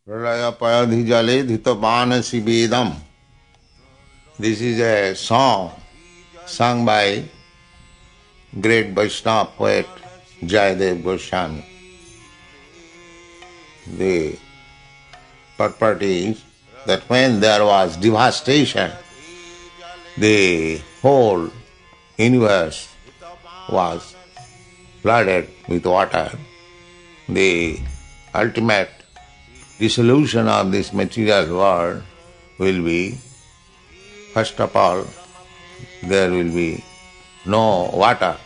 Pralaya payadhi jale dhitapana sivedam. This is a song sung by great Vaishnava poet Jaya Goswami. The purport is that when there was devastation, the whole universe was flooded with water. The ultimate dissolution of this material world will be, first of all, there will be no water.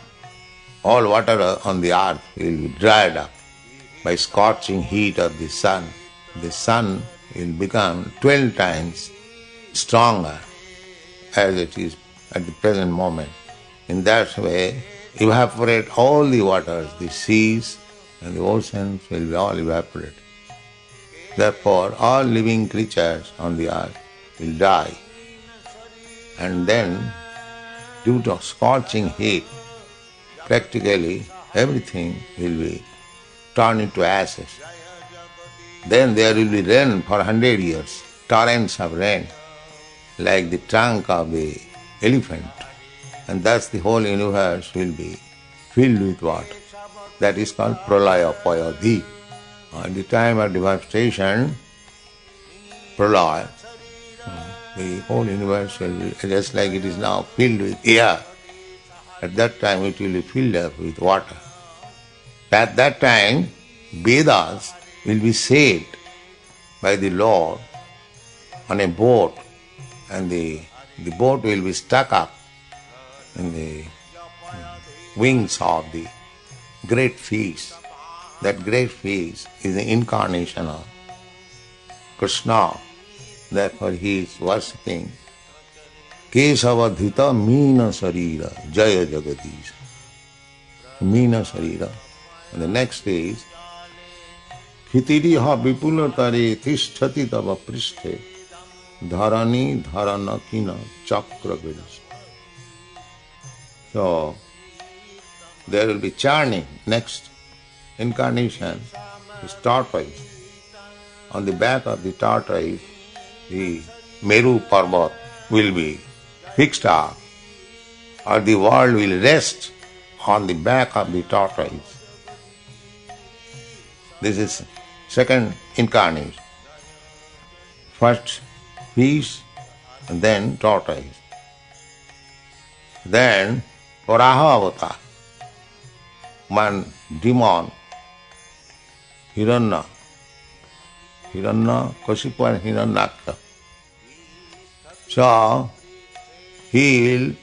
All water on the earth will be dried up by scorching heat of the sun. The sun will become 12 times stronger as it is at the present moment. In that way, evaporate all the waters, the seas and the oceans will be all evaporated. Therefore, all living creatures on the earth will die. And then, due to scorching heat, practically everything will be turned into ashes. Then there will be rain for 100 years, torrents of rain, like the trunk of the elephant. And thus the whole universe will be filled with water. That is called pralaya payadhi. At the time of devastation, pralaya, the whole universe will be just like it is now filled with air. At that time it will be filled up with water. At that time, Vedas will be saved by the Lord on a boat, and the boat will be stuck up in the wings of the great fish. That great fish is the incarnation of Krishna. Therefore he is worshipping Kesavadhita Meena Sarira Jaya Jagadisa. Meena Sarira. And the next is Khitiriha Vipulatare Tisthati Tava Pristhe Dharani Dharanakina Chakra Virishta. So there will be churning. Next incarnation is tortoise. On the back of the tortoise, the Meru Purport will be fixed up, or the world will rest on the back of the tortoise. This is second incarnation. First fish, and then tortoise. Then Varaha avatar, one demon, Hiranya Kashipu and Hiranyaksha. So he will,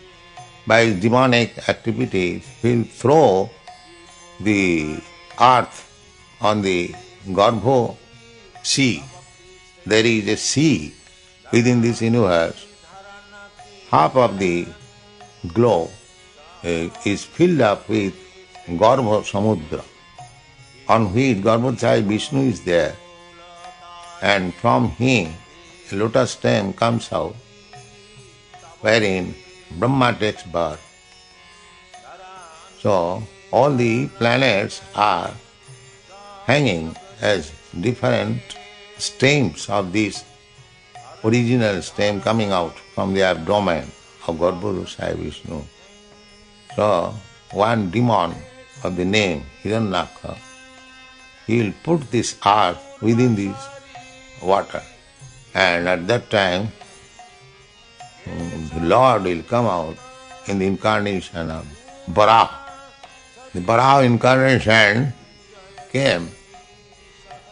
by his demonic activities, he will throw the earth on the Garbho sea. There is a sea within this universe. Half of the globe is filled up with Garbho Samudra, on which Garbhodaya Vishnu is there, and from him a lotus stem comes out, wherein Brahma takes birth. So all the planets are hanging as different stems of this original stem coming out from the abdomen of Garbhodaya Vishnu. So one demon of the name Hiranyaksha, he will put this earth within this water, and at that time the Lord will come out in the incarnation of Varaha. The Varaha incarnation came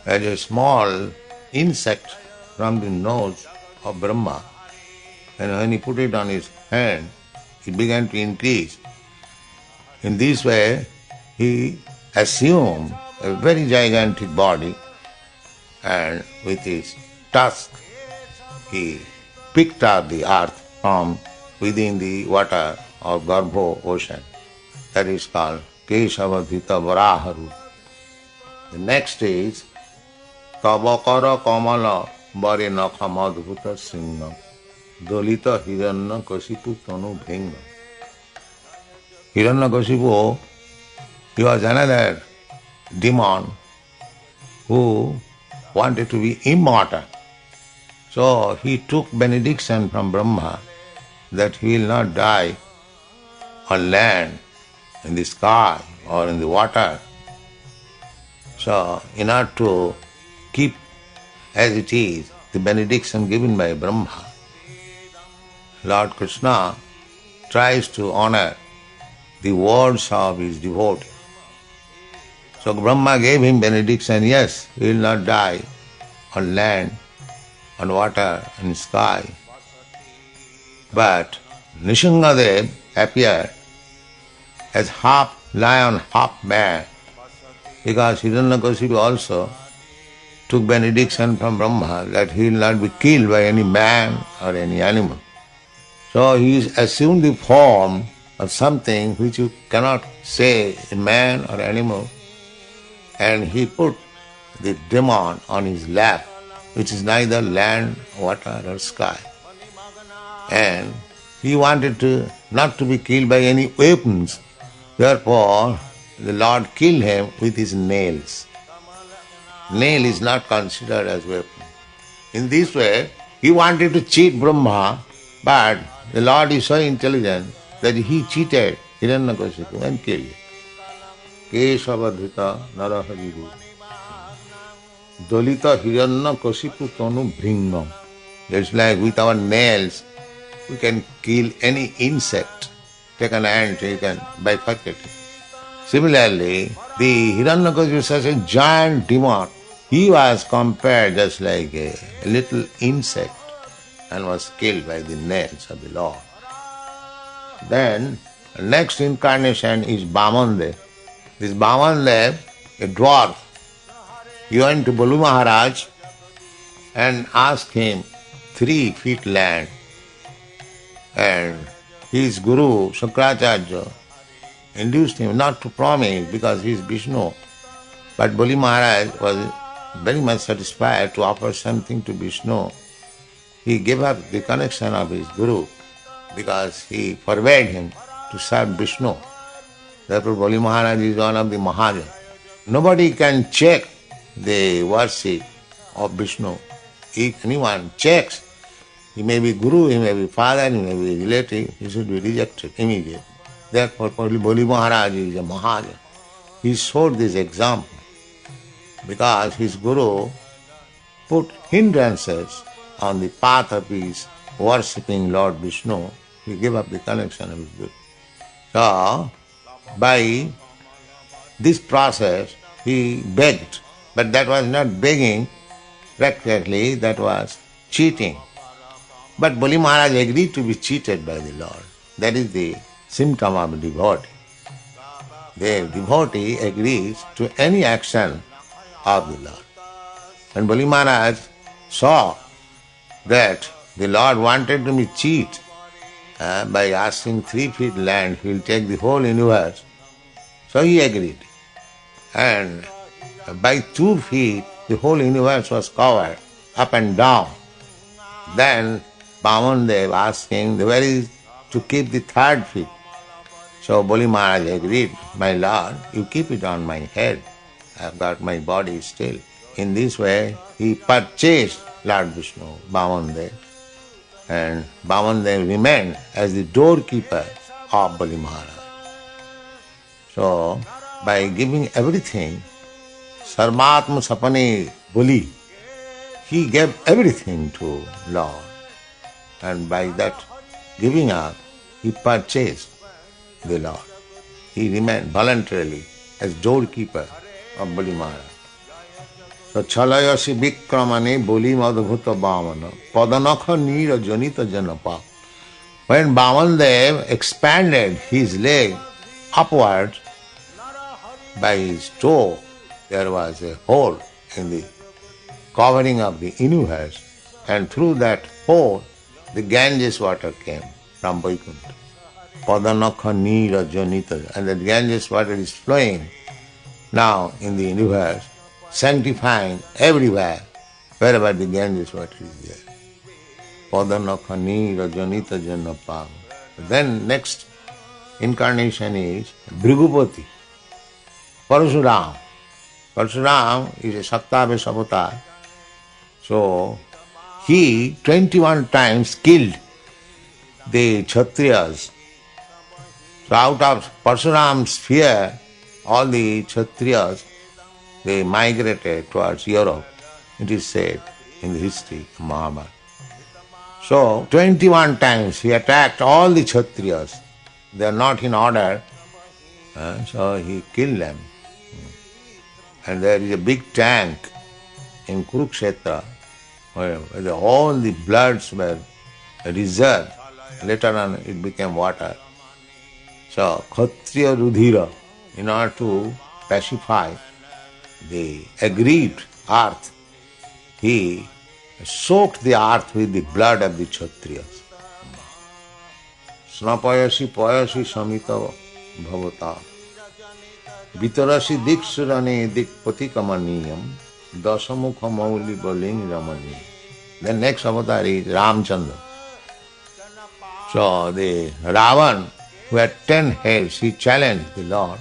as a small insect from the nose of Brahma, and when he put it on his hand, it began to increase. In this way, he assumed a very gigantic body, and with his tusk, he picked up the earth from within the water of Garbho ocean. That is called Kesavadhita Varaharu. The next is Tavakara Kamala Varinakha Madhuta Singha Dolita Hiranya Kashipu Tanu Bhenga. Hiranyakashipu, he was another demon who wanted to be immortal. So he took benediction from Brahma that he will not die on land, in the sky, or in the water. So in order to keep as it is the benediction given by Brahma, Lord Krishna tries to honor the words of his devotee. So Brahma gave him benediction, yes, he will not die on land, on water, in sky. But Nishingadev appeared as half lion, half bear, because Hiranyakashipu also took benediction from Brahma that he will not be killed by any man or any animal. So he assumed the form of something which you cannot say a man or animal, and he put the demon on his lap, which is neither land, water or sky. And he wanted not to be killed by any weapons. Therefore, the Lord killed him with his nails. Nail is not considered as weapon. In this way, he wanted to cheat Brahma, but the Lord is so intelligent that he cheated Hiranyakashipu and killed him. Keshavadhita narahariru Dolita Hiranyakashipu tonu bhringam. It's like with our nails, we can kill any insect. Take an ant, you can bifurcate it. Similarly, the Hiranyakashipu is such a giant demon. He was compared just like a little insect and was killed by the nails of the Lord. Then, next incarnation is Vamandev. This Vamandev, a dwarf, he went to Balu Maharaj and asked him 3 feet land. And his guru, Shukracharya, induced him not to promise because he is Vishnu. But Bali Maharaj was very much satisfied to offer something to Vishnu. He gave up the connection of his guru because he forbade him to serve Vishnu. Therefore Bali Maharaj is one of the Mahajans. Nobody can check the worship of Vishnu. If anyone checks, he may be guru, he may be father, he may be relative, he should be rejected immediately. Therefore Bali Maharaj is a Mahajan. He showed this example because his guru put hindrances on the path of his worshipping Lord Vishnu. He gave up the connection of his guru. So, by this process, he begged. But that was not begging practically, that was cheating. But Bali Maharaj agreed to be cheated by the Lord. That is the symptom of a devotee. The devotee agrees to any action of the Lord. And Bali Maharaj saw that the Lord wanted to be cheat by asking 3 feet land, he will take the whole universe. So he agreed. And by 2 feet, the whole universe was covered up and down. Then Vamandev asked him, where is to keep the 3rd feet? So Bali Maharaj agreed, my Lord, you keep it on my head. I have got my body still. In this way, he purchased Lord Vishnu, Vamandev. And Vamandev remained as the doorkeeper of Bali Maharaj. So, by giving everything, Sarvatma Sapane Bali, he gave everything to Lord. And by that giving up, he purchased the Lord. He remained voluntarily as doorkeeper of Bali Maharaj. So, Chalayasi Vikramane Bali Madhubhuta Bhamana Padanakha Nira Janita Janapa. When Vamandev expanded his leg upwards, by his toe, there was a hole in the covering of the universe, and through that hole, the Ganges water came from Vaikuntha. Padanakha Nira Janita. And the Ganges water is flowing now in the universe, sanctifying everywhere, wherever the Ganges water is there. Padanakha Nira Janita Janapa. Then next incarnation is Bhrigupati. Parasuram. Parasuram is a Saktavesh avatar. So he 21 times killed the Kshatriyas. So out of Parsuram's fear, all the Kshatriyas, they migrated towards Europe. It is said in the history of Mahabharata. So 21 times he attacked all the Kshatriyas. They are not in order, so he killed them. And there is a big tank in Kurukshetra where all the bloods were reserved. Later on it became water. So Kshatriya Rudhira, in order to pacify the aggrieved earth, he soaked the earth with the blood of the Kshatriyas. Snapayasi payasi samita bhavata vitarasi diksurane dikpatikamaniyam dasamukha mauli baling ramani. The next avatar is Ramchandra. So the Ravan, who had 10 heads, he challenged the Lord,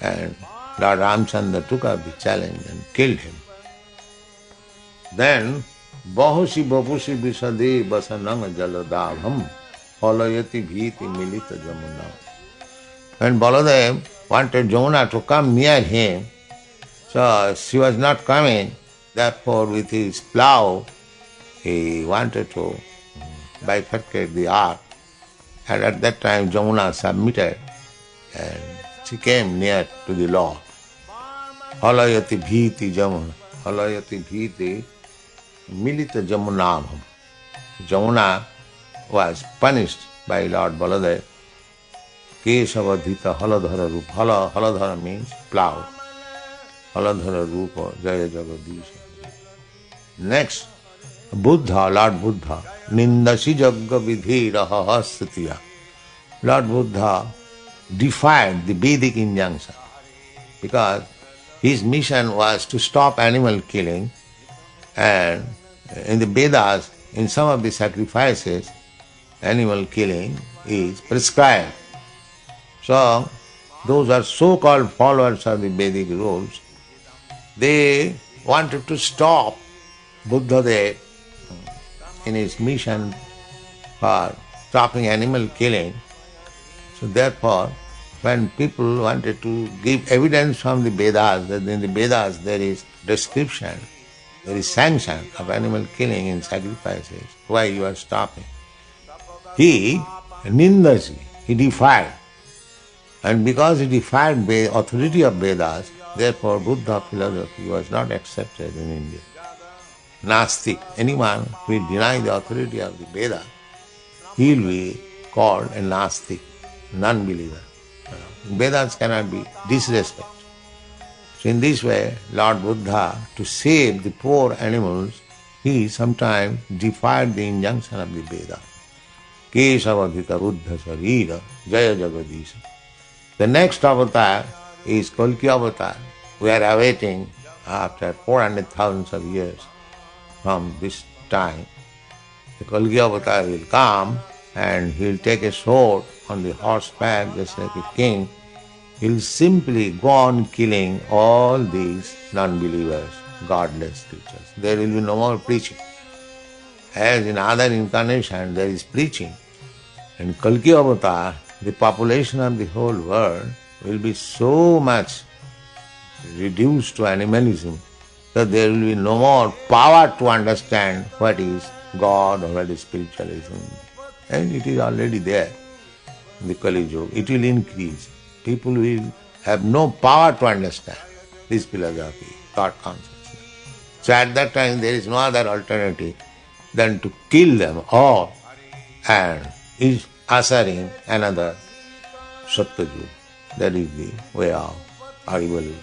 and Lord Ramchandra took up the challenge and killed him. Then Bahusi Bapusi Visade Basanang Jaladabham Halayati Bhiti Milita Jamuna. When Baladev wanted Jamuna to come near him, so she was not coming, therefore with his plough he wanted to bifurcate the earth. And at that time Jamuna submitted and she came near to the Lord. Halayati Bhiti Jamuna. Halayati Bhiti Milita Jamunabham. Jamuna was punished by Lord Baladev. Kesavadhita Haladhara Rupa. Haladhara means plough. Haladhara Rupa Jaya Jagadisa. Next, Buddha, Lord Buddha. Nindasi Jagga Vidhi Rahahasatiya. Lord Buddha defied the Vedic injunction because his mission was to stop animal killing, and in the Vedas, in some of the sacrifices, animal killing is prescribed. So, those are so-called followers of the Vedic rules. They wanted to stop Buddha in his mission for stopping animal killing. So therefore, when people wanted to give evidence from the Vedas, that in the Vedas there is description, there is sanction of animal killing in sacrifices, why you are stopping? He nindasi, he defied. And because he defied the authority of Vedas, therefore Buddha philosophy was not accepted in India. Nastik, anyone who will deny the authority of the Veda, he will be called a Nastik, non-believer. Vedas cannot be disrespected. So in this way, Lord Buddha, to save the poor animals, he sometimes defied the injunction of the Veda. Kesavadhita Buddha Sarira Jaya Jagadisa. The next avatar is Kalki avatar. We are awaiting after 400,000 of years from this time. The Kalki avatar will come and he will take a sword on the horseback just like a king. He will simply go on killing all these non-believers, godless creatures. There will be no more preaching. As in other incarnation there is preaching. In Kalki avatar, the population of the whole world will be so much reduced to animalism that there will be no more power to understand what is God or what is spiritualism. And it is already there in the Kali Yuga. It will increase. People will have no power to understand this philosophy, God consciousness. So at that time there is no other alternative than to kill them all and is ushering another Satyajug. That is the way of evolution.